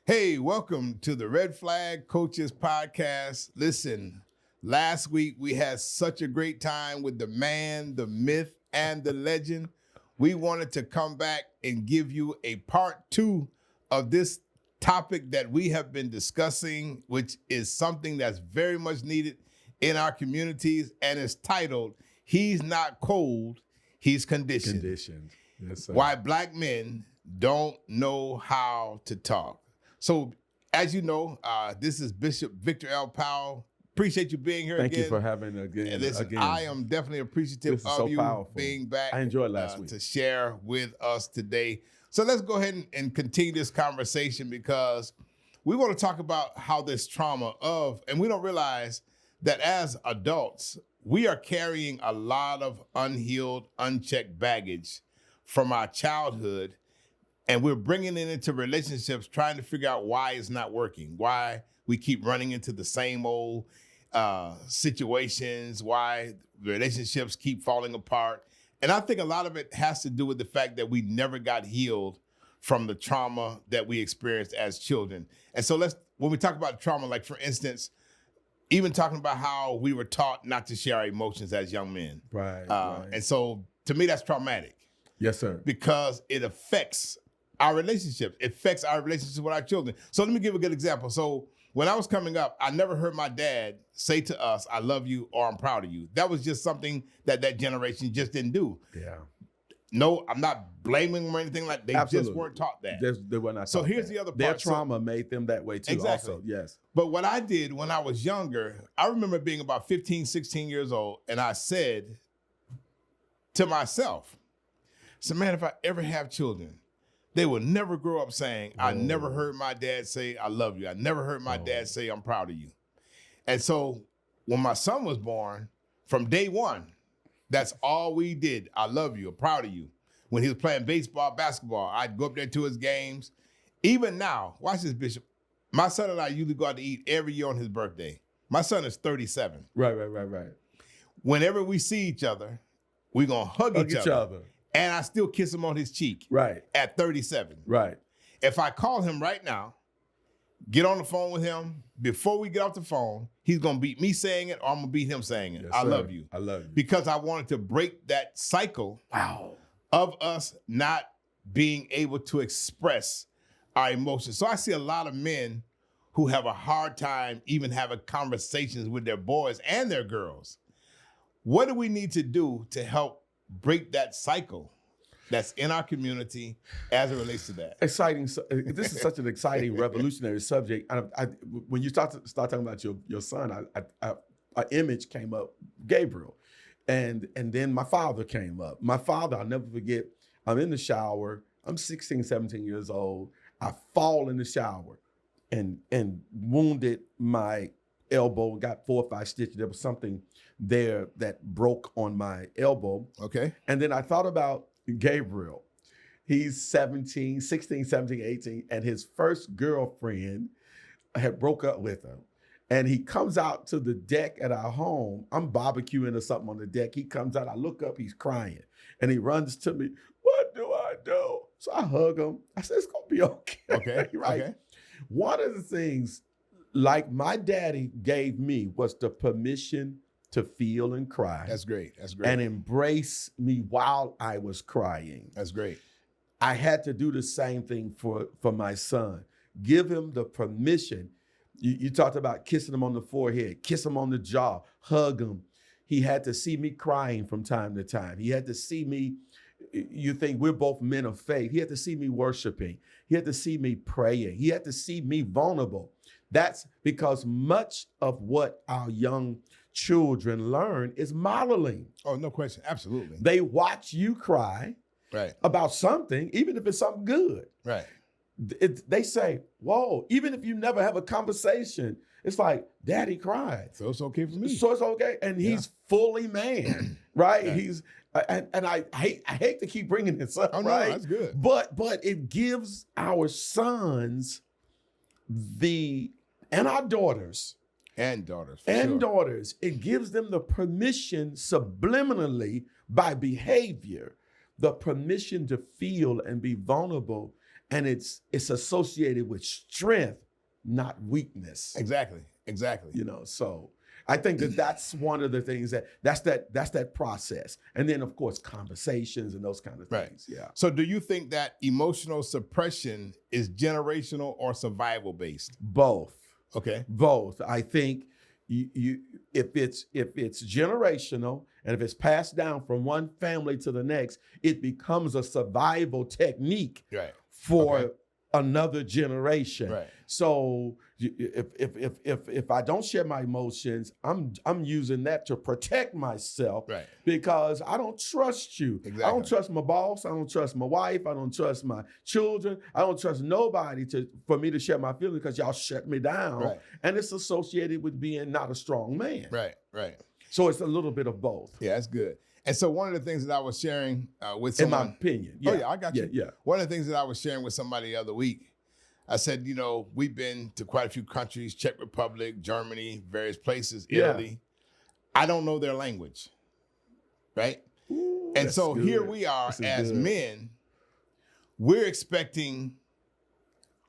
Hey, welcome to the Red Flag Coaches Podcast. Listen, last week we had such a great time with the man, the myth, and the legend. We wanted to come back and give you a part 2 of this topic that we have been discussing, which is something that's very much needed in our communities, and it's titled, He's Not Cold, He's Conditioned. Yes, sir. Why Black Men Don't Know How to Talk. So, as you know, this is Bishop Victor L. Powell. Appreciate you being here Thank again. you for having again. Listen, I am definitely appreciative of you powerful. being back. I enjoyed last week to share with us today. So let's go ahead and continue this conversation, because we want to talk about how this trauma and we don't realize that as adults, we are carrying a lot of unhealed, unchecked baggage from our childhood. And we're bringing it into relationships, trying to figure out why it's not working, why we keep running into the same old situations, why relationships keep falling apart. And I think a lot of it has to do with the fact that we never got healed from the trauma that we experienced as children. And so when we talk about trauma, like for instance, even talking about how we were taught not to share our emotions as young men. Right. And so to me, that's traumatic. Yes, sir. Because it affects our relationships. It affects our relationships with our children. So let me give a good example. So when I was coming up, I never heard my dad say to us, I love you or I'm proud of you. That was just something that generation just didn't do. Yeah. No, I'm not blaming them or anything like that. They Absolutely. just weren't taught that. They were not So taught here's that. the other part. Their trauma made them that way too. Exactly. Also. Yes. But what I did when I was younger, I remember being about 15, 16 years old, and I said to myself, so man, if I ever have children, they will never grow up saying, I never heard my dad say, I love you. I never heard my dad say, I'm proud of you. And so when my son was born, from day one, that's all we did. I love you. I'm proud of you. When he was playing baseball, basketball, I'd go up there to his games. Even now, watch this, Bishop. My son and I usually go out to eat every year on his birthday. My son is 37. Right. Whenever we see each other, we're going to hug each other. And I still kiss him on his cheek. Right. At 37. Right. If I call him right now, get on the phone with him, before we get off the phone, he's going to beat me saying it or I'm going to beat him saying it. Yes, I sir. love you. I love you. Because I wanted to break that cycle of us not being able to express our emotions. So I see a lot of men who have a hard time even having conversations with their boys and their girls. What do we need to do to help break that cycle that's in our community as it relates to that? Exciting. This is such an exciting, revolutionary subject. When you start talking about your son, an image came up, Gabriel, and then my father came up. My father, I'll never forget. I'm in the shower. I'm 16, 17 years old. I fall in the shower and wounded my elbow. Got 4 or 5 stitches. There was something there that broke on my elbow. Okay. And then I thought about Gabriel. He's 16, 17, 18, and his first girlfriend had broke up with him. And he comes out to the deck at our home. I'm barbecuing or something on the deck. He comes out, I look up, he's crying. And he runs to me, what do I do? So I hug him. I said, it's gonna be okay. Okay. Right. Okay. One of the things, like my daddy gave me, was the permission to feel and cry. That's great. That's great. And embrace me while I was crying. That's great. I had to do the same thing for my son. Give him the permission. You talked about kissing him on the forehead, kiss him on the jaw, hug him. He had to see me crying from time to time. He had to see me, you think we're both men of faith. He had to see me worshiping. He had to see me praying. He had to see me vulnerable. That's because much of what our young children learn is modeling. Oh, no question. Absolutely. They watch you cry about something, even if it's something good. Right. They say, whoa, even if you never have a conversation, it's like, Daddy cried. So it's okay for me. So it's okay. And he's fully man, right? He's, and I hate to keep bringing this up, oh, no, right? That's good. But it gives our sons and our daughters, and daughters. daughters, it gives them the permission subliminally by behavior, the permission to feel and be vulnerable and it's associated with strength, not weakness. Exactly. So I think that's one of the things that's that process. And then of course conversations and those kind of things. Right. Yeah. So do you think that emotional suppression is generational or survival based? Both. Okay. Both. I think if it's generational and if it's passed down from one family to the next, it becomes a survival technique for another generation. Right. So if I don't share my emotions, I'm using that to protect myself, because I don't trust you. Exactly. I don't trust my boss. I don't trust my wife. I don't trust my children. I don't trust nobody for me to share my feelings, because y'all shut me down. Right. And it's associated with being not a strong man. Right. So it's a little bit of both. Yeah, that's good. And so one of the things that I was sharing with someone, in my opinion, I got you. Yeah. One of the things that I was sharing with somebody the other week, I said, we've been to quite a few countries, Czech Republic, Germany, various places, Italy. I don't know their language, right? Ooh, and so good. Here we are as men, we're expecting,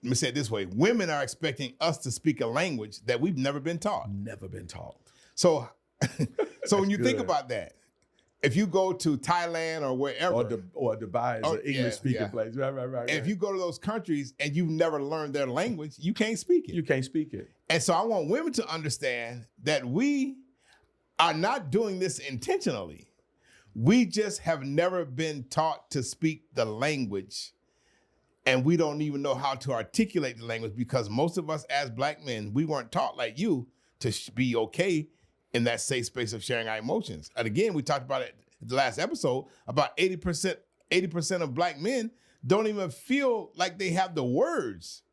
let me say it this way, women are expecting us to speak a language that we've never been taught. Never been taught. So when you think about that, if you go to Thailand or wherever, or Dubai is an English-speaking place, right. If you go to those countries and you've never learned their language, you can't speak it. You can't speak it. And so I want women to understand that we are not doing this intentionally. We just have never been taught to speak the language, and we don't even know how to articulate the language, because most of us as Black men, we weren't taught like you to be okay in that safe space of sharing our emotions. And again, we talked about it in the last episode, about 80% of Black men don't even feel like they have the words.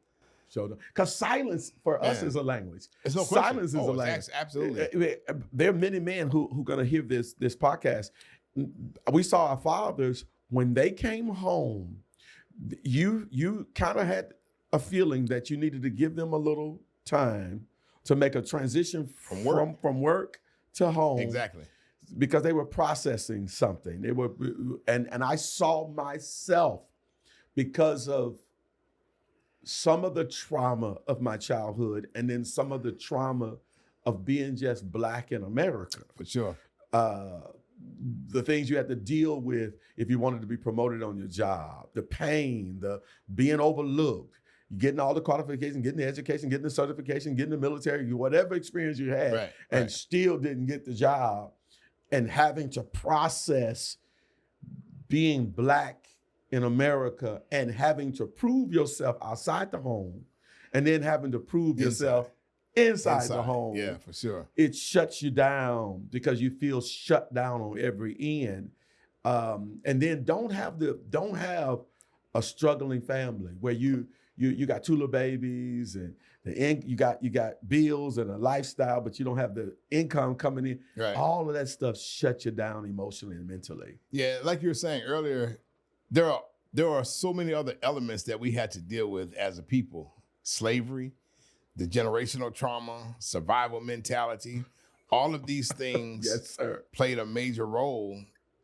So, because silence for us is a language. It's no question. Silence is a language. Absolutely. There are many men who are going to hear this podcast. We saw our fathers, when they came home, you kind of had a feeling that you needed to give them a little time to make a transition from work to home. Exactly. Because they were processing something. They were, and I saw myself, because of some of the trauma of my childhood, and then some of the trauma of being just Black in America. For sure. The things you had to deal with if you wanted to be promoted on your job, the pain, the being overlooked, getting all the qualifications, getting the education, getting the certification, getting the military, whatever experience you had, and still didn't get the job, and having to process being Black in America and having to prove yourself outside the home, and then having to prove yourself inside the home. Yeah, for sure. It shuts you down, because you feel shut down on every end. And then don't have a struggling family where you got two little babies, and you got bills and a lifestyle, but you don't have the income coming in. Right. All of that stuff shuts you down emotionally and mentally. Yeah, like you were saying earlier, there are so many other elements that we had to deal with as a people. Slavery, the generational trauma, survival mentality, all of these things played a major role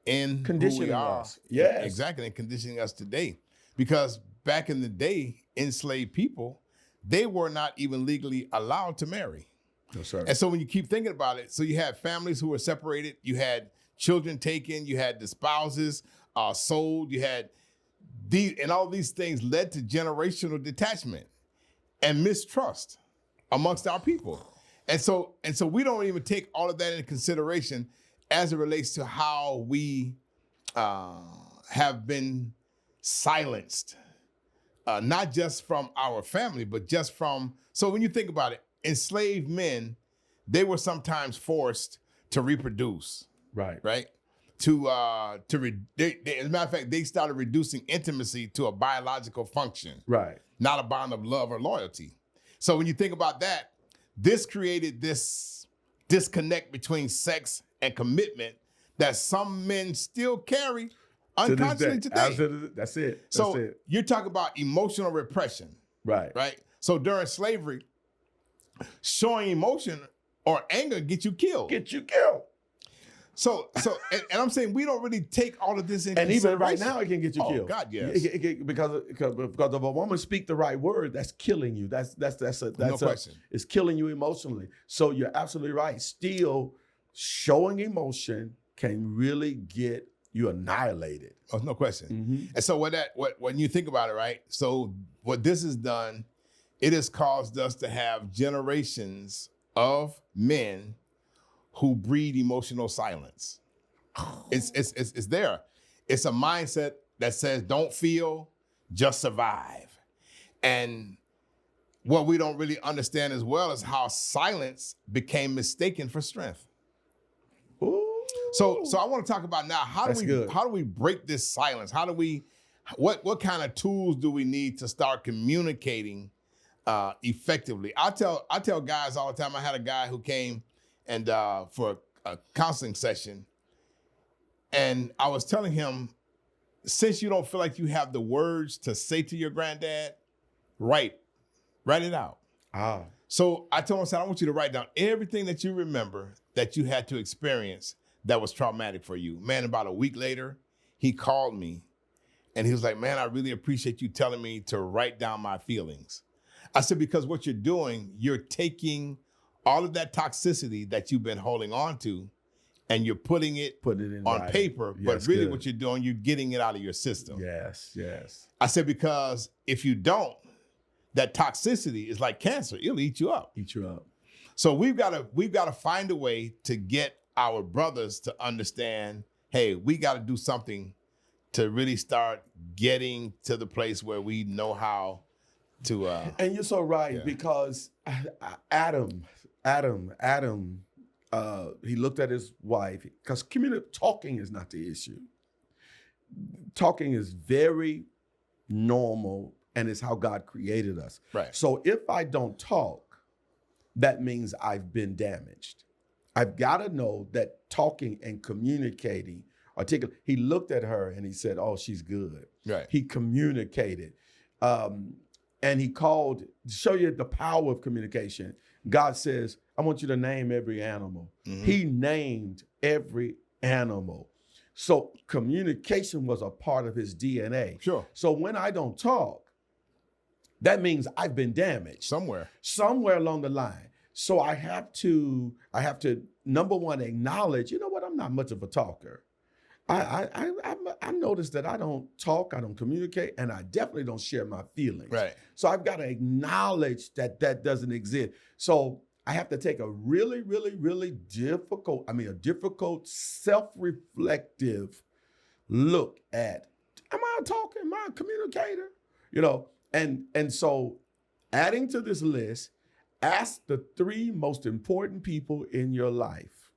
in conditioning who we are. us. Yes. Exactly, and conditioning us today. Because back in the day, enslaved people, they were not even legally allowed to marry. No, sir. And so when you keep thinking about it, so you had families who were separated, you had children taken, you had the spouses sold, you had these, and all these things led to generational detachment and mistrust amongst our people. And so we don't even take all of that into consideration as it relates to how we have been silenced, not just from our family, but just from, so when you think about it, enslaved men, they were sometimes forced to reproduce. Right? As a matter of fact, they started reducing intimacy to a biological function. Right. Not a bond of love or loyalty. So when you think about that, this created this disconnect between sex and commitment that some men still carry unconsciously today. That's it. So you're talking about emotional repression. Right. So during slavery, showing emotion or anger gets you killed. And I'm saying we don't really take all of this in And even right consideration. now, it can get you killed. God, yes. Because if a woman speak the right word, that's killing you. That's No question. It's killing you emotionally. So you're absolutely right. Still, showing emotion can really get you annihilated. Oh, no question. Mm-hmm. And so when you think about it, right? So what this has done, it has caused us to have generations of men who breed emotional silence. It's there. It's a mindset that says, don't feel, just survive. And what we don't really understand as well is how silence became mistaken for strength. Ooh. So I want to talk about now, how do we break this silence? What kind of tools do we need to start communicating effectively? I tell guys all the time. I had a guy who came and for a counseling session, and I was telling him, since you don't feel like you have the words to say to your granddad, write it out. So I told him, I said, I want you to write down everything that you remember that you had to experience that was traumatic for you. Man, about a week later, he called me and he was like, man, I really appreciate you telling me to write down my feelings. I said, because what you're doing, you're taking all of that toxicity that you've been holding on to and you're putting it in on writing. paper, Yes, but really good. what you're doing, you're getting it out of your system. Yes. I said, because if you don't, that toxicity is like cancer. It'll eat you up. So we've got to find a way to get our brothers to understand, hey, we got to do something to really start getting to the place where we know how to. And you're so right, because Adam, he looked at his wife, because talking is not the issue. Talking is very normal, and it's how God created us. Right. So if I don't talk, that means I've been damaged. I've got to know that talking and communicating, he looked at her and he said, oh, she's good. Right. He communicated. And he called, to show you the power of communication, God says, I want you to name every animal. Mm-hmm. He named every animal. So communication was a part of his DNA. Sure. So when I don't talk, that means I've been damaged. Somewhere along the line. So I have to, number one, acknowledge, you know what, I'm not much of a talker. I noticed that I don't talk, I don't communicate, and I definitely don't share my feelings. Right. So I've got to acknowledge that doesn't exist. So I have to take a really, really, really difficult, self-reflective look at, am I a talker? Am I a communicator? You know, and so adding to this list, ask the 3 most important people in your life.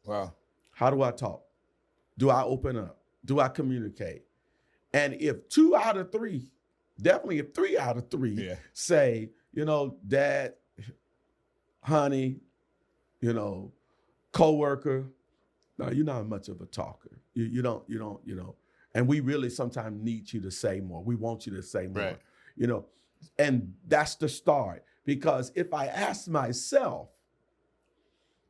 Wow. How do I talk? Do I open up? Do I communicate? And if 2 out of 3, definitely if 3 out of 3 say, you know, Dad, honey, you know, coworker, no, you're not much of a talker. You don't, and we really sometimes need you to say more. We want you to say more, right. You know, and that's the start. Because if I ask myself,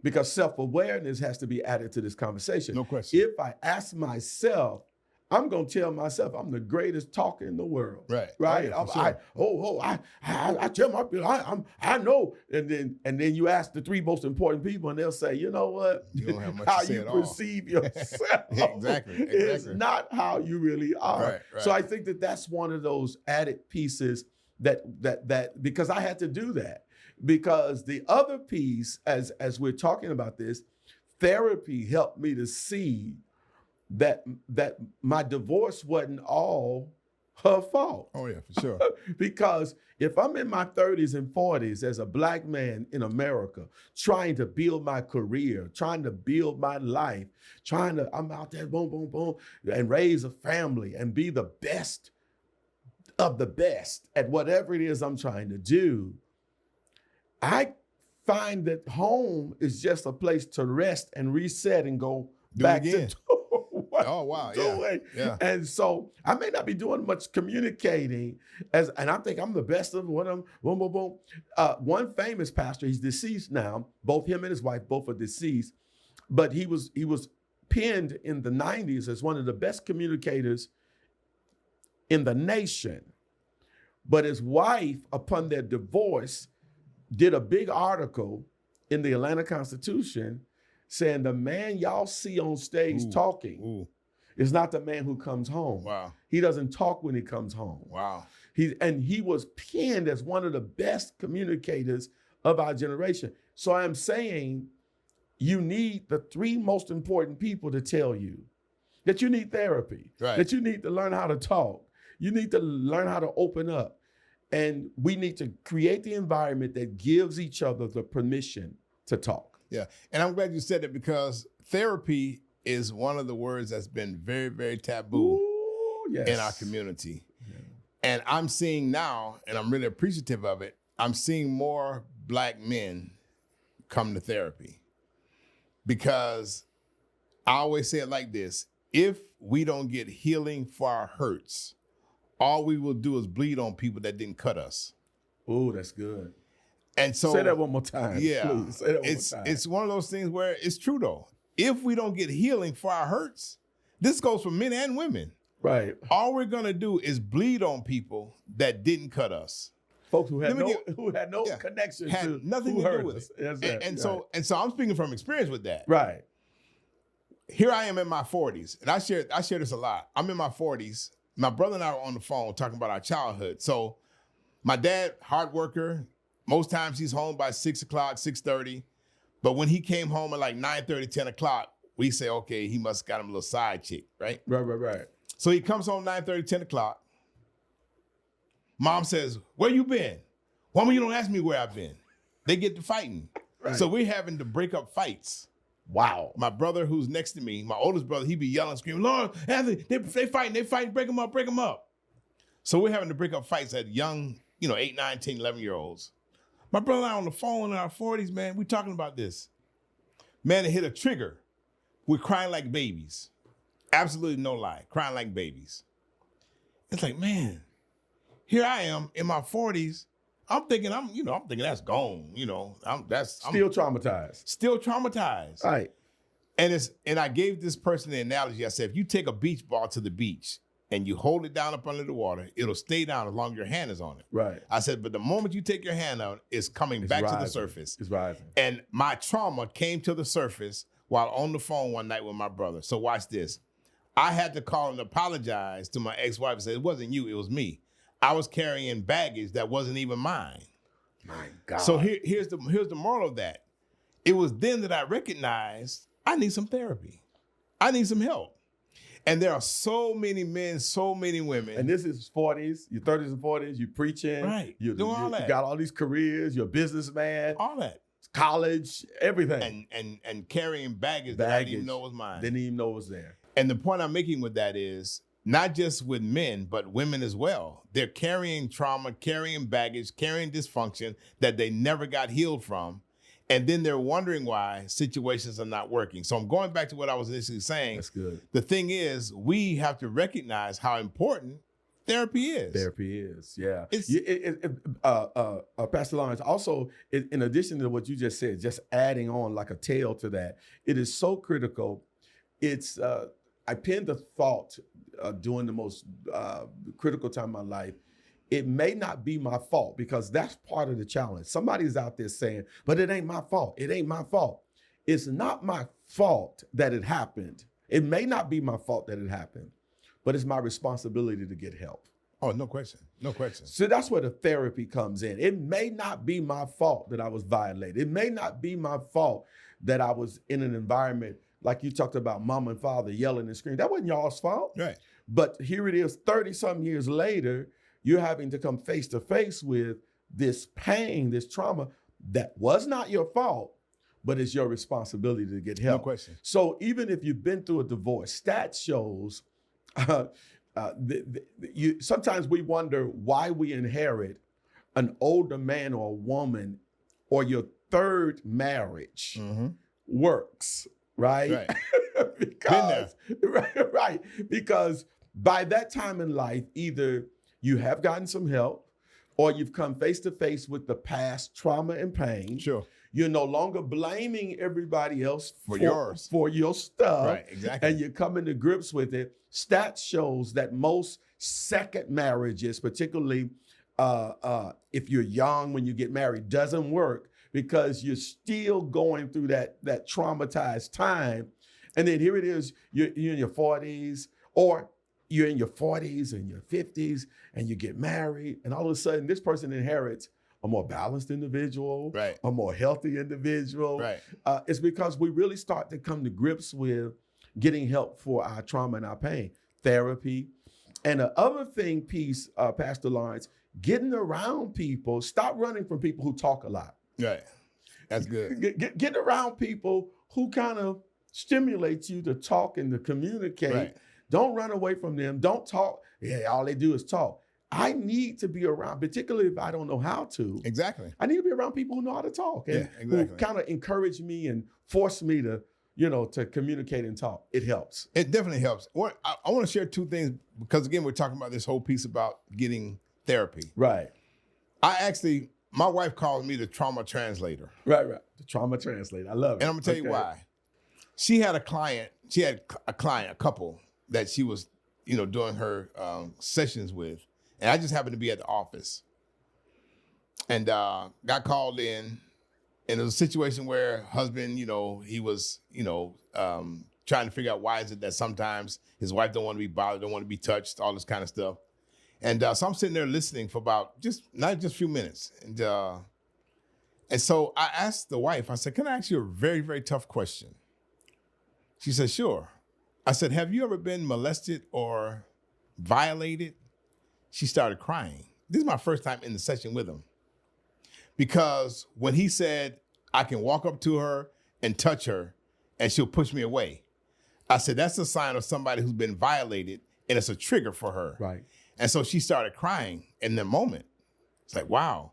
because self-awareness has to be added to this conversation. No question. If I ask myself, I'm going to tell myself I'm the greatest talker in the world. Right. Right. Oh, yeah, sure. I tell my people, I know. And then you ask the 3 most important people and they'll say, you know what? You don't have much how to say you at all. perceive yourself Exactly. is not how you really are. Right. So I think that's one of those added pieces that because I had to do that. Because the other piece, as we're talking about this, therapy helped me to see that my divorce wasn't all her fault. Oh yeah, for sure. Because if I'm in my 30s and 40s as a Black man in America, trying to build my career, trying to build my life, I'm out there, boom, boom, boom, and raise a family and be the best of the best at whatever it is I'm trying to do, I find that home is just a place to rest and reset and go back to oh wow, yeah. And so I may not be doing much communicating and I think I'm the best of one of them. Boom, boom, boom. One famous pastor, he's deceased now. Both him and his wife, both are deceased. But he was pinned in the 90s as one of the best communicators in the nation. But his wife, upon their divorce, did a big article in the Atlanta Constitution saying the man y'all see on stage talking is not the man who comes home. Wow. He doesn't talk when he comes home. Wow. He was pinned as one of the best communicators of our generation. So I'm saying you need the three most important people to tell you that you need therapy, right, that you need to learn how to talk. You need to learn how to open up. And we need to create the environment that gives each other the permission to talk. Yeah. And I'm glad you said it, because therapy is one of the words that's been very, very taboo in our community. Yeah. And I'm seeing now, and I'm really appreciative of it, I'm seeing more Black men come to therapy, because I always say it like this: if we don't get healing for our hurts, all we will do is bleed on people that didn't cut us. Oh, that's good. And so say that one more time. Yeah, please. Say that one more time. It's one of those things where it's true though. If we don't get healing for our hurts, this goes for men and women. Right. All we're gonna do is bleed on people that didn't cut us. Folks who had no connection to nothing who to hurt do with us. it. And so I'm speaking from experience with that. Right. Here I am in my 40s, and I share this a lot. I'm in my 40s. My brother and I were on the phone talking about our childhood. So my dad, hard worker, most times he's home by 6 o'clock, 6:30. But when he came home at like 9:30, 10 o'clock, we say, okay, he must have got him a little side chick, right? Right. So he comes home 9:30, 10 o'clock. Mom says, where you been? Why you don't ask me where I've been? They get to fighting. Right. So we're having to break up fights. Wow. My brother who's next to me, my oldest brother, he be yelling, screaming, Lord, Anthony, they fighting, break them up. So we're having to break up fights at young, 8, 9, 10, 11-year-olds. My brother and I on the phone in our 40s, man, we talking about this. Man, it hit a trigger. We're crying like babies. Absolutely no lie, crying like babies. It's like, man, here I am in my 40s. I'm thinking that's gone. I'm still traumatized. Still traumatized. Right. And I gave this person the analogy. I said, if you take a beach ball to the beach and you hold it down up under the water, it'll stay down as long as your hand is on it. Right. I said, but the moment you take your hand out, it's coming back rising. To the surface. It's rising. And my trauma came to the surface while on the phone one night with my brother. So watch this. I had to call and apologize to my ex-wife and say, it wasn't you, it was me. I was carrying baggage that wasn't even mine. My God. So here's the moral of that. It was then that I recognized I need some therapy. I need some help. And there are so many men, so many women. And this is 40s, your 30s and 40s, you preaching. Right. You all that. You got all these careers, you're a businessman. All that. College, everything. And carrying baggage that I didn't even know was mine. Didn't even know was there. And the point I'm making with that is, not just with men, but women as well. They're carrying trauma, carrying baggage, carrying dysfunction that they never got healed from. And then they're wondering why situations are not working. So I'm going back to what I was initially saying. That's good. The thing is, we have to recognize how important therapy is. Therapy is, yeah. Pastor Lawrence, also, in addition to what you just said, just adding on like a tail to that, it is so critical. It's, I penned the thought during the most critical time of my life, it may not be my fault, because that's part of the challenge. Somebody's out there saying, but it ain't my fault. It ain't my fault. It's not my fault that it happened. It may not be my fault that it happened, but it's my responsibility to get help. Oh, no question. No question. So that's where the therapy comes in. It may not be my fault that I was violated. It may not be my fault that I was in an environment like you talked about, mom and father yelling and screaming. That wasn't y'all's fault. Right. But here it is, 30-some years later, you're having to come face to face with this pain, this trauma that was not your fault, but it's your responsibility to get help. No question. So even if you've been through a divorce, stats shows, sometimes we wonder why we inherit an older man or a woman, or your third marriage works, right? Because, right. Because by that time in life, either you have gotten some help, or you've come face to face with the past trauma and pain. Sure. You're no longer blaming everybody else For yours. for your stuff. Right, exactly. And you're coming to grips with it. Stats shows that most second marriages, particularly if you're young when you get married, doesn't work because you're still going through that traumatized time. And then here it is, you're in your 40s, or you're in your 40s and your 50s, and you get married, and all of a sudden this person inherits a more balanced individual, Right. a more healthy individual. Right. It's because we really start to come to grips with getting help for our trauma and our pain, therapy. And the other thing, Pastor Lawrence, getting around people, stop running from people who talk a lot. Right. That's good. Get around people who kind of stimulate you to talk and to communicate. Right. Don't run away from them. Don't talk. Yeah, all they do is talk. I need to be around, particularly if I don't know how to. Exactly. I need to be around people who know how to talk and Yeah, exactly. who kind of encourage me and force me to, to communicate and talk. It helps. It definitely helps. I want to share two things because, again, we're talking about this whole piece about getting therapy. Right. My wife calls me the trauma translator. Right. The trauma translator. I love it. And I'm going to tell you why. She had a couple that she was, doing her sessions with. And I just happened to be at the office. And got called in. And it was a situation where husband, he was, trying to figure out why is it that sometimes his wife don't want to be bothered, don't want to be touched, all this kind of stuff. And so I'm sitting there listening for about not just a few minutes. And so I asked the wife, I said, can I ask you a very, very tough question? She said, sure. I said, have you ever been molested or violated? She started crying. This is my first time in the session with him. Because when he said, I can walk up to her and touch her and she'll push me away, I said, that's a sign of somebody who's been violated and it's a trigger for her. Right. And so she started crying in the moment. It's like, wow.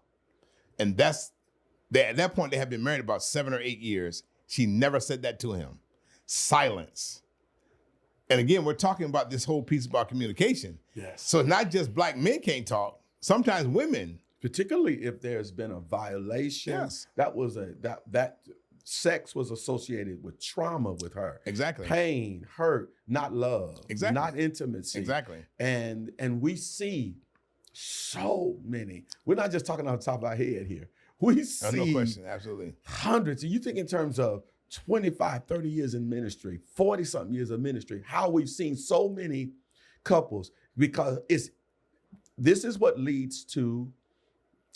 And at that point, they had been married about 7 or 8 years. She never said that to him. Silence. And again, we're talking about this whole piece about communication. Yes. So it's not just black men can't talk. Sometimes women. Particularly if there's been a violation. Yes. That sex was associated with trauma with her. Exactly. Pain, hurt, not love. Exactly. Not intimacy. Exactly. And we see so many. We're not just talking on the top of our head here. We see No question, absolutely. hundreds. And you think in terms of 25, 30 years in ministry, 40-something years of ministry, how we've seen so many couples, because this is what leads to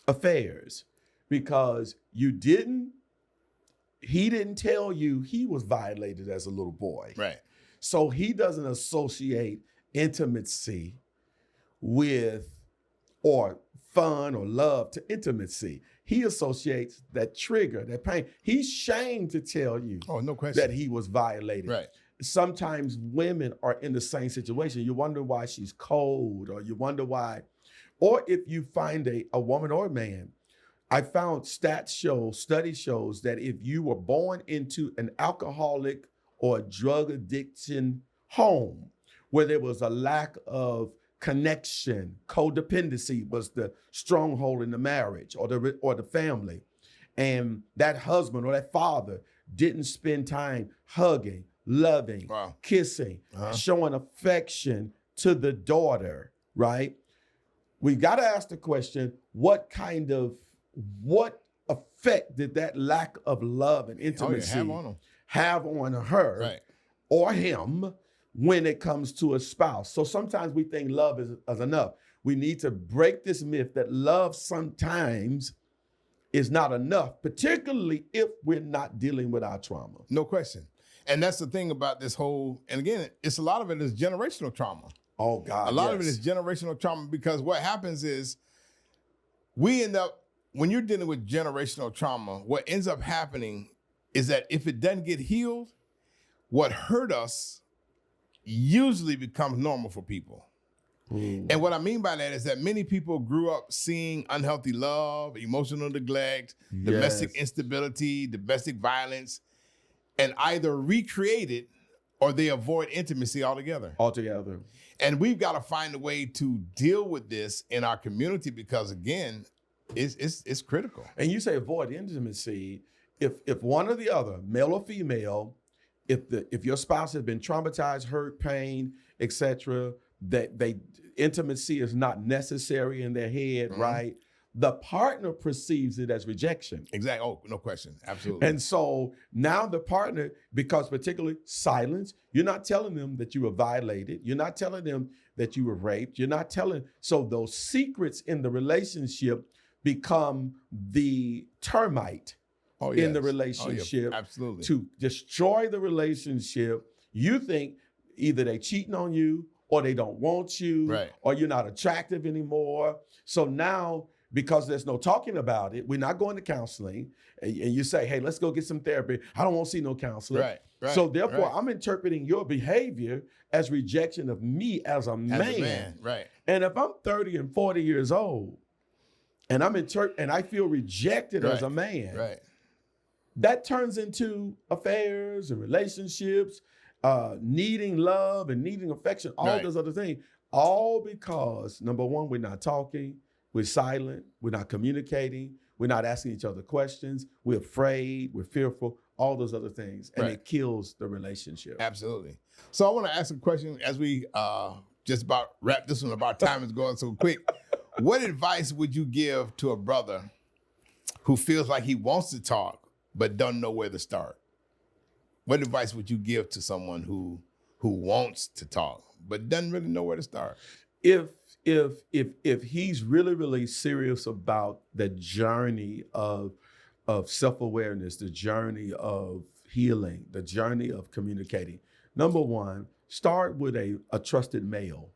affairs, because he didn't tell you he was violated as a little boy. Right. So he doesn't associate intimacy with, or fun or love to intimacy. He associates that trigger, that pain. He's shamed to tell you No question. that he was violated. Right. Sometimes women are in the same situation. You wonder why she's cold, or you wonder why. Or if you find a woman or a man, I found study shows that if you were born into an alcoholic or drug addiction home where there was a lack of connection, codependency was the stronghold in the marriage or the family, and that husband or that father didn't spend time hugging, loving, Wow. kissing, showing affection to the daughter, right? We got to ask the question, what effect did that lack of love and intimacy have on her Right. or him when it comes to a spouse? So sometimes we think love is enough. We need to break this myth that love sometimes is not enough, particularly if we're not dealing with our trauma. No question. And that's the thing about this whole, and again, a lot of it is generational trauma. Oh God, A lot of it is generational trauma, because what happens is when you're dealing with generational trauma, what ends up happening is that if it doesn't get healed, what hurt us usually becomes normal for people. And what I mean by that is that many people grew up seeing unhealthy love, emotional neglect, domestic instability, domestic violence, and either recreate it or they avoid intimacy altogether. And we've got to find a way to deal with this in our community, because again, it's critical. And you say avoid intimacy. if one or the other, male or female, if your spouse has been traumatized, hurt, pain, etc., that intimacy is not necessary in their head, right? The partner perceives it as rejection. Exactly. Oh, no question. Absolutely. And so now the partner, because particularly silence, you're not telling them that you were violated. You're not telling them that you were raped. You're not telling. So those secrets in the relationship become the termite in the relationship. Absolutely. To destroy the relationship. You think either they cheating on you or they don't want you, right, or you're not attractive anymore. So now, because there's no talking about it, we're not going to counseling, and you say, hey, let's go get some therapy. I don't want to see no counselor. Right. So therefore, I'm interpreting your behavior as rejection of me as a man. Right. And if I'm 30 and 40 years old, and and I feel rejected as a man, right, that turns into affairs and relationships, needing love and needing affection, all those other things, all because, number one, we're not talking. We're silent. We're not communicating. We're not asking each other questions. We're afraid. We're fearful. All those other things, and it kills the relationship. Absolutely. So I want to ask a question as we just about wrap this one up. Our time is going so quick. What advice would you give to a brother who feels like he wants to talk but don't know where to start? What advice would you give to someone who wants to talk but doesn't really know where to start? If he's really, really serious about the journey of self-awareness, the journey of healing, the journey of communicating, number one, start with a trusted male,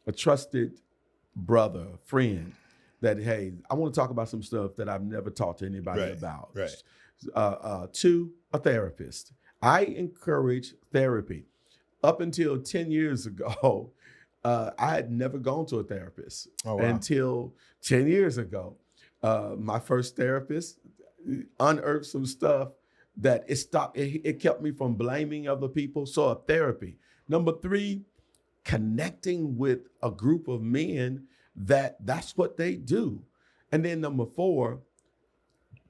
a trusted brother, friend, that, hey, I want to talk about some stuff that I've never talked to anybody about. Right. Two, a therapist. I encourage therapy. Up until 10 years ago, I had never gone to a therapist until 10 years ago. My first therapist unearthed some stuff that it kept me from blaming other people. So a therapy. Number three, connecting with a group of men that's what they do. And then number four,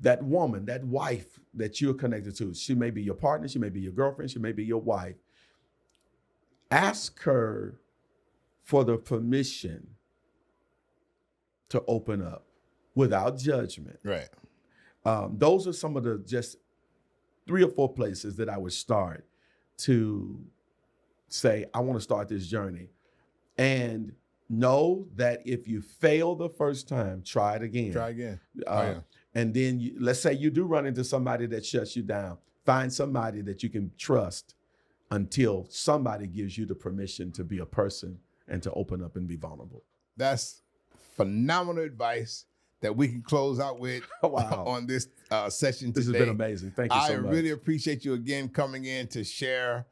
that woman, that wife that you're connected to, she may be your partner, she may be your girlfriend, she may be your wife. Ask her for the permission to open up without judgment. Right. Those are some of the just 3 or 4 places that I would start to say, I want to start this journey. And know that if you fail the first time, try it again. Try again. And then let's say you do run into somebody that shuts you down. Find somebody that you can trust until somebody gives you the permission to be a person and to open up and be vulnerable. That's phenomenal advice that we can close out with on this session today. This has been amazing. Thank you so much. I really appreciate you again coming in to share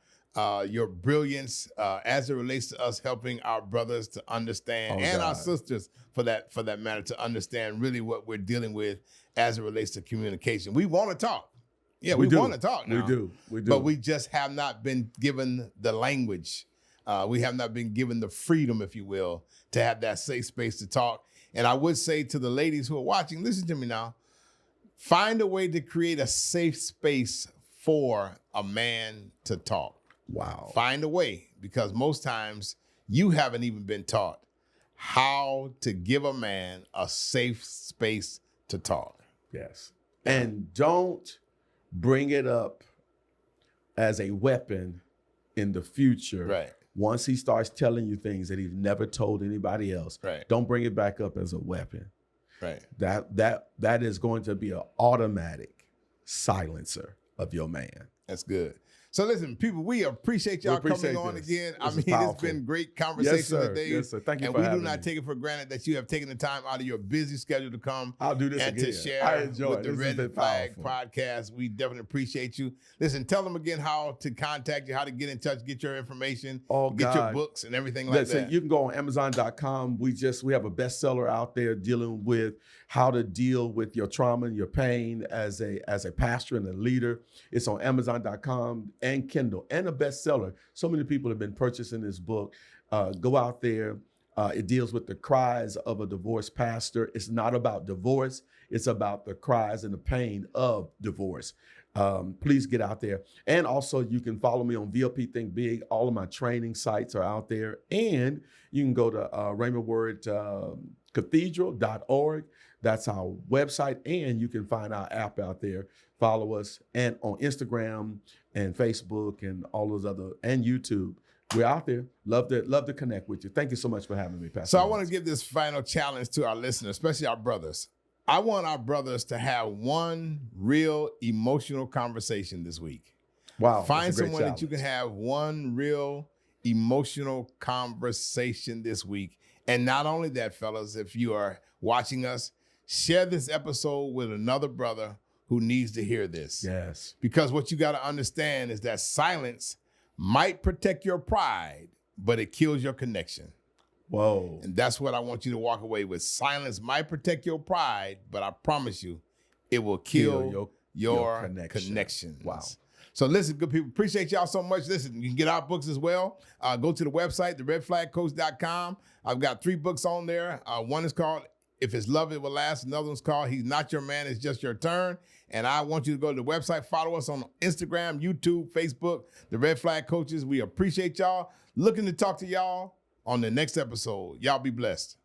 your brilliance as it relates to us helping our brothers to understand our sisters for that matter to understand really what we're dealing with as it relates to communication. We want to talk. Yeah, we want to talk now. We do. But we just have not been given the language. We have not been given the freedom, if you will, to have that safe space to talk. And I would say to the ladies who are watching, listen to me now, find a way to create a safe space for a man to talk. Wow. Find a way, because most times you haven't even been taught how to give a man a safe space to talk. Yes. And don't bring it up as a weapon in the future. Right. Once he starts telling you things that he's never told anybody else, don't bring it back up as a weapon. Right. That is going to be an automatic silencer of your man. That's good. So listen, people, we appreciate y'all coming on again. It's been great conversation today. Yes, sir. Thank you and for we having do not me. take it for granted that you have taken the time out of your busy schedule to come. I'll do this and again. to share I enjoy with it. the This has Red been Flag powerful. Podcast. We definitely appreciate you. Listen, tell them again how to contact you, how to get in touch, get your information, get your books and everything like that. You can go on Amazon.com. We have a bestseller out there dealing with how to deal with your trauma and your pain as a pastor and a leader. It's on Amazon.com and Kindle, and a bestseller. So many people have been purchasing this book. Go out there, It deals with the cries of a divorced pastor. It's not about divorce. It's about the cries and the pain of divorce. Please get out there. And also you can follow me on VLP Think Big. All of my training sites are out there. And you can go to RhemaWordCathedral.org. That's our website. And you can find our app out there. Follow us and on Instagram and Facebook and all those other, and YouTube. We're out there. Love to connect with you. Thank you so much for having me, Pastor. So I want to give this final challenge to our listeners, especially our brothers. I want our brothers to have one real emotional conversation this week. Wow. Find someone that you can have one real emotional conversation this week. And not only that, fellas, if you are watching us, share this episode with another brother who needs to hear this. Yes. Because what you got to understand is that silence might protect your pride, but it kills your connection. Whoa. And that's what I want you to walk away with. Silence might protect your pride, but I promise you, it will kill your connections. Wow. So listen, good people, appreciate y'all so much. Listen, you can get our books as well. Go to the website, theredflagcoach.com. I've got 3 books on there. One is called If It's Love, It Will Last. Another one's called He's Not Your Man, It's Just Your Turn. And I want you to go to the website, follow us on Instagram, YouTube, Facebook, The Red Flag Coaches. We appreciate y'all. Looking to talk to y'all on the next episode. Y'all be blessed.